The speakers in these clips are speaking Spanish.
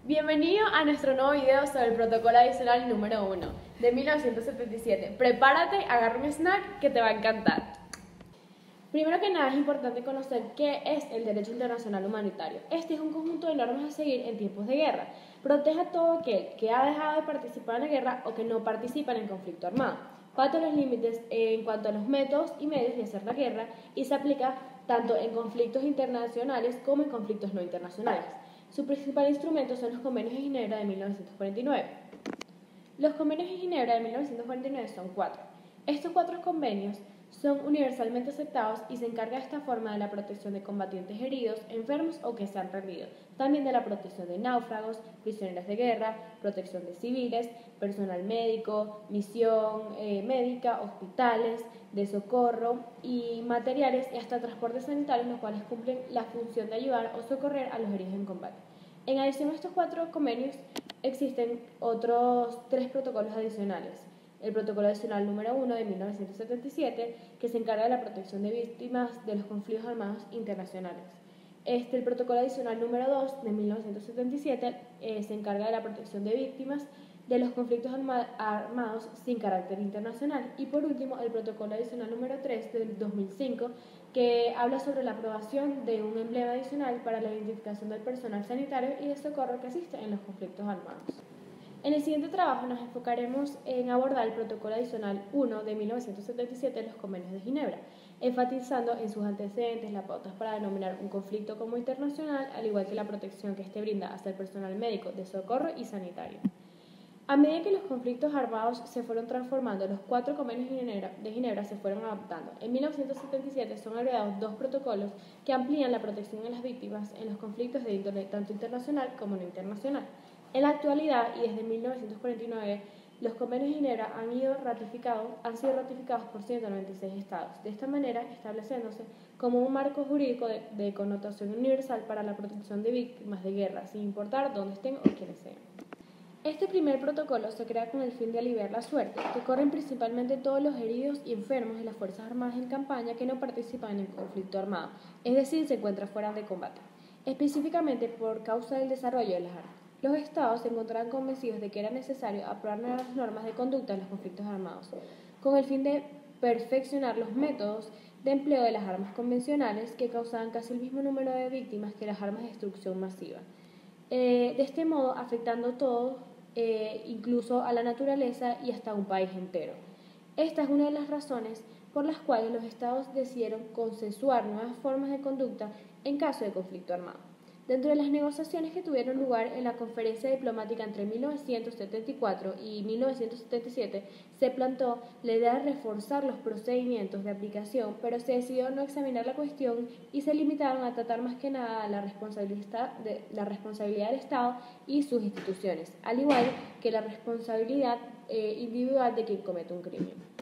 Bienvenido a nuestro nuevo video sobre el protocolo adicional número 1 de 1977. Prepárate, agarra un snack que te va a encantar. Primero que nada es importante conocer qué es el derecho internacional humanitario. Este es un conjunto de normas a seguir en tiempos de guerra. Protege a todo aquel que ha dejado de participar en la guerra o que no participa en el conflicto armado. Pacta los límites en cuanto a los métodos y medios de hacer la guerra y se aplica tanto en conflictos internacionales como en conflictos no internacionales. Su principal instrumento son los Convenios de Ginebra de 1949. Los Convenios de Ginebra de 1949 son 4. Estos 4 convenios son universalmente aceptados y se encarga de esta forma de la protección de combatientes heridos, enfermos o que se han rendido, también de la protección de náufragos, prisioneros de guerra, protección de civiles, personal médico, misión médica, hospitales, de socorro y materiales y hasta transportes sanitarios, los cuales cumplen la función de ayudar o socorrer a los heridos en combate. En adición a estos 4 convenios, existen otros 3 protocolos adicionales. El protocolo adicional número 1 de 1977, que se encarga de la protección de víctimas de los conflictos armados internacionales. El protocolo adicional número 2 de 1977 se encarga de la protección de víctimas de los conflictos armados sin carácter internacional. Y por último, el protocolo adicional número 3 del 2005, que habla sobre la aprobación de un emblema adicional para la identificación del personal sanitario y de socorro que asiste en los conflictos armados. En el siguiente trabajo nos enfocaremos en abordar el protocolo adicional 1 de 1977 de los Convenios de Ginebra, enfatizando en sus antecedentes las pautas para denominar un conflicto como internacional, al igual que la protección que este brinda hacia el personal médico, de socorro y sanitario. A medida que los conflictos armados se fueron transformando, los 4 convenios de Ginebra se fueron adaptando. En 1977 son agregados 2 protocolos que amplían la protección a las víctimas en los conflictos de índole tanto internacional como no internacional. En la actualidad y desde 1949, los convenios de Ginebra han sido ratificados por 196 estados, de esta manera estableciéndose como un marco jurídico de connotación universal para la protección de víctimas de guerra, sin importar dónde estén o quiénes sean. Este primer protocolo se crea con el fin de aliviar la suerte, que corren principalmente todos los heridos y enfermos de las Fuerzas Armadas en campaña que no participan en el conflicto armado, es decir, se encuentran fuera de combate, específicamente por causa del desarrollo de las armas. Los estados se encontraban convencidos de que era necesario aprobar nuevas normas de conducta en los conflictos armados, con el fin de perfeccionar los métodos de empleo de las armas convencionales que causaban casi el mismo número de víctimas que las armas de destrucción masiva. De este modo, afectando todo, incluso a la naturaleza y hasta a un país entero. Esta es una de las razones por las cuales los estados decidieron consensuar nuevas formas de conducta en caso de conflicto armado. Dentro de las negociaciones que tuvieron lugar en la conferencia diplomática entre 1974 y 1977, se planteó la idea de reforzar los procedimientos de aplicación, pero se decidió no examinar la cuestión y se limitaron a tratar más que nada la responsabilidad del Estado y sus instituciones, al igual que la responsabilidad individual de quien comete un crimen.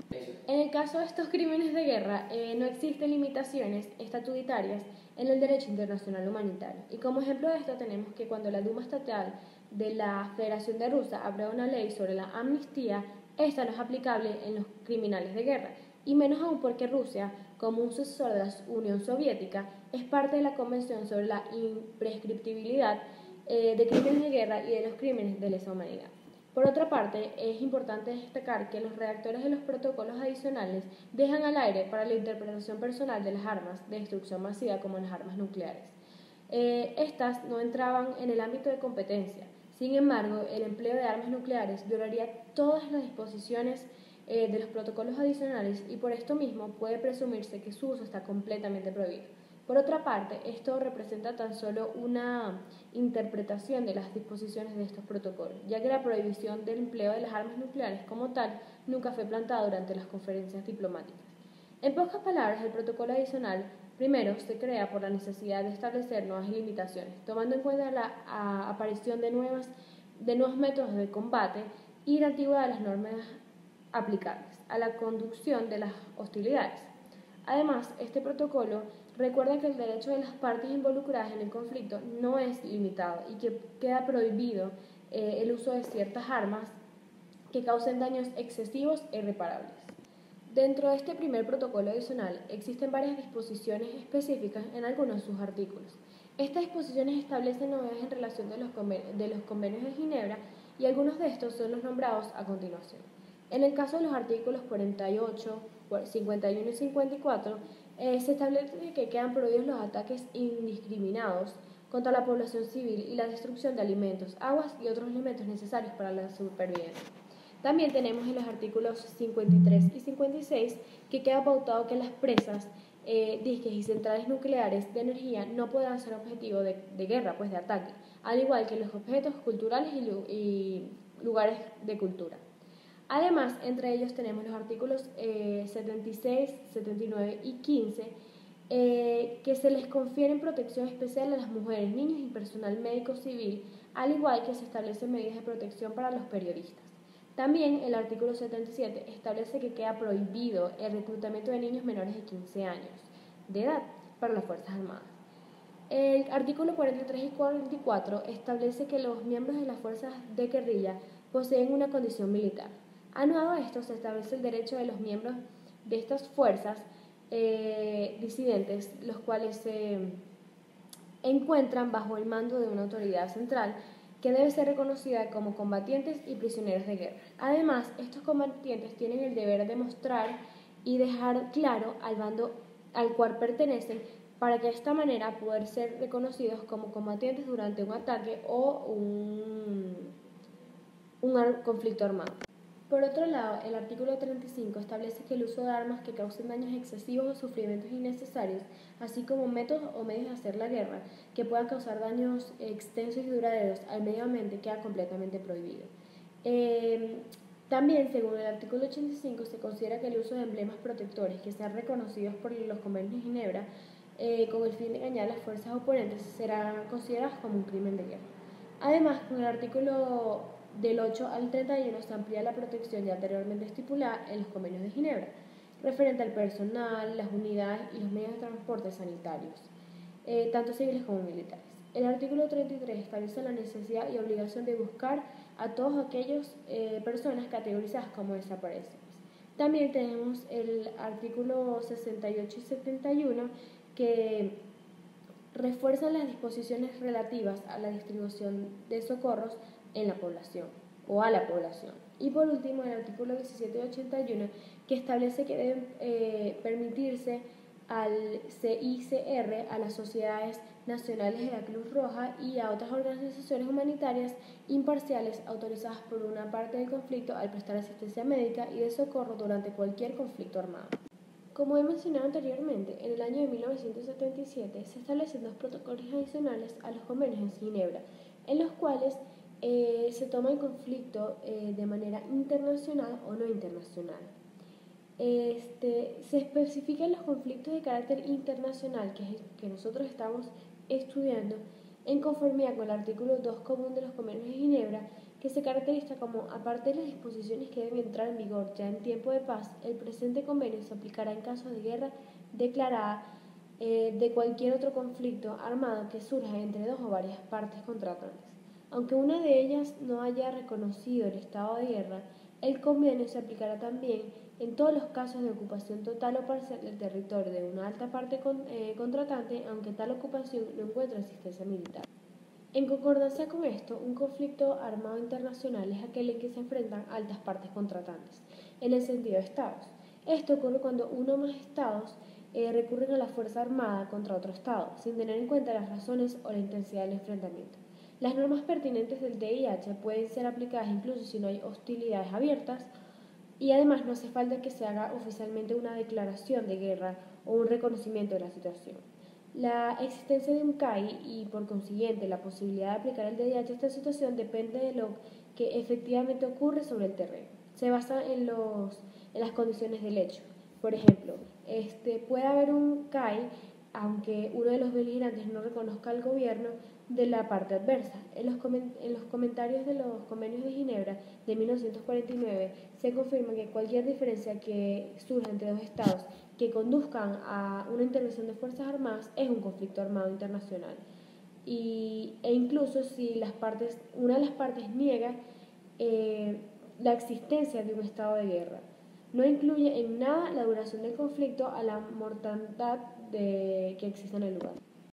En el caso de estos crímenes de guerra, no existen limitaciones estatutarias en el derecho internacional humanitario. Y como ejemplo de esto tenemos que cuando la Duma Estatal de la Federación de Rusia aprueba una ley sobre la amnistía, esta no es aplicable en los criminales de guerra, y menos aún porque Rusia, como un sucesor de la Unión Soviética, es parte de la Convención sobre la imprescriptibilidad de crímenes de guerra y de los crímenes de lesa humanidad. Por otra parte, es importante destacar que los redactores de los protocolos adicionales dejan al aire para la interpretación personal de las armas de destrucción masiva como las armas nucleares. Estas no entraban en el ámbito de competencia. Sin embargo, el empleo de armas nucleares violaría todas las disposiciones de los protocolos adicionales y por esto mismo puede presumirse que su uso está completamente prohibido. Por otra parte, esto representa tan solo una interpretación de las disposiciones de estos protocolos, ya que la prohibición del empleo de las armas nucleares como tal nunca fue plantada durante las conferencias diplomáticas. En pocas palabras, el protocolo adicional primero se crea por la necesidad de establecer nuevas limitaciones, tomando en cuenta la aparición de nuevos métodos de combate y la antigüedad de las normas aplicables a la conducción de las hostilidades. Además, este protocolo recuerda que el derecho de las partes involucradas en el conflicto no es limitado y que queda prohibido el uso de ciertas armas que causen daños excesivos e irreparables. Dentro de este primer protocolo adicional existen varias disposiciones específicas en algunos de sus artículos. Estas disposiciones establecen novedades en relación de los convenios de Ginebra y algunos de estos son los nombrados a continuación. En el caso de los artículos 48, 51 y 54, se establece que quedan prohibidos los ataques indiscriminados contra la población civil y la destrucción de alimentos, aguas y otros elementos necesarios para la supervivencia. También tenemos en los artículos 53 y 56 que queda pautado que las presas, disques y centrales nucleares de energía no podrán ser objetivo de guerra, pues de ataque, al igual que los objetos culturales y lugares de cultura. Además, entre ellos tenemos los artículos 76, 79 y 15, que se les confieren protección especial a las mujeres, niños y personal médico civil, al igual que se establecen medidas de protección para los periodistas. También el artículo 77 establece que queda prohibido el reclutamiento de niños menores de 15 años de edad para las Fuerzas Armadas. El artículo 43 y 44 establece que los miembros de las fuerzas de guerrilla poseen una condición militar. Aunado a esto, se establece el derecho de los miembros de estas fuerzas disidentes, los cuales se encuentran bajo el mando de una autoridad central que debe ser reconocida como combatientes y prisioneros de guerra. Además, estos combatientes tienen el deber de mostrar y dejar claro al bando al cual pertenecen para que de esta manera poder ser reconocidos como combatientes durante un ataque o un conflicto armado. Por otro lado, el artículo 35 establece que el uso de armas que causen daños excesivos o sufrimientos innecesarios, así como métodos o medios de hacer la guerra que puedan causar daños extensos y duraderos al medio ambiente, queda completamente prohibido. También, según el artículo 85, se considera que el uso de emblemas protectores que sean reconocidos por los convenios de Ginebra con el fin de engañar a las fuerzas oponentes serán considerados como un crimen de guerra. Además, con el artículo del 8 al 31 se amplía la protección ya anteriormente estipulada en los convenios de Ginebra, referente al personal, las unidades y los medios de transporte sanitarios, tanto civiles como militares. El artículo 33 establece la necesidad y obligación de buscar a todas aquellas personas categorizadas como desaparecidas. También tenemos el artículo 68 y 71 que refuerzan las disposiciones relativas a la distribución de socorros en la población o a la población. Y por último, el artículo 17 y 81 que establece que deben permitirse al CICR, a las sociedades nacionales de la Cruz Roja y a otras organizaciones humanitarias imparciales autorizadas por una parte del conflicto al prestar asistencia médica y de socorro durante cualquier conflicto armado. Como he mencionado anteriormente, en el año de 1977 se establecen dos protocolos adicionales a los convenios de Ginebra, en los cuales se toma el conflicto de manera internacional o no internacional. Se especifican los conflictos de carácter internacional que nosotros estamos estudiando en conformidad con el artículo 2 común de los convenios de Ginebra, que se caracteriza como, aparte de las disposiciones que deben entrar en vigor ya en tiempo de paz, el presente convenio se aplicará en caso de guerra declarada de cualquier otro conflicto armado que surja entre dos o varias partes contratantes. Aunque una de ellas no haya reconocido el estado de guerra, el convenio se aplicará también en todos los casos de ocupación total o parcial del territorio de una alta parte contratante, aunque tal ocupación no encuentre asistencia militar. En concordancia con esto, un conflicto armado internacional es aquel en que se enfrentan altas partes contratantes, en el sentido de estados. Esto ocurre cuando uno o más estados recurren a la fuerza armada contra otro estado, sin tener en cuenta las razones o la intensidad del enfrentamiento. Las normas pertinentes del DIH pueden ser aplicadas incluso si no hay hostilidades abiertas, y además no hace falta que se haga oficialmente una declaración de guerra o un reconocimiento de la situación. La existencia de un CAI y por consiguiente la posibilidad de aplicar el DIH a esta situación depende de lo que efectivamente ocurre sobre el terreno. Se basa en las condiciones del hecho. Por ejemplo, puede haber un CAI aunque uno de los beligerantes no reconozca al gobierno de la parte adversa. En los comentarios de los convenios de Ginebra de 1949 se confirma que cualquier diferencia que surja entre dos estados que conduzcan a una intervención de fuerzas armadas es un conflicto armado internacional. E incluso si una de las partes niega la existencia de un estado de guerra. No incluye en nada la duración del conflicto a la mortandad que existe en el lugar.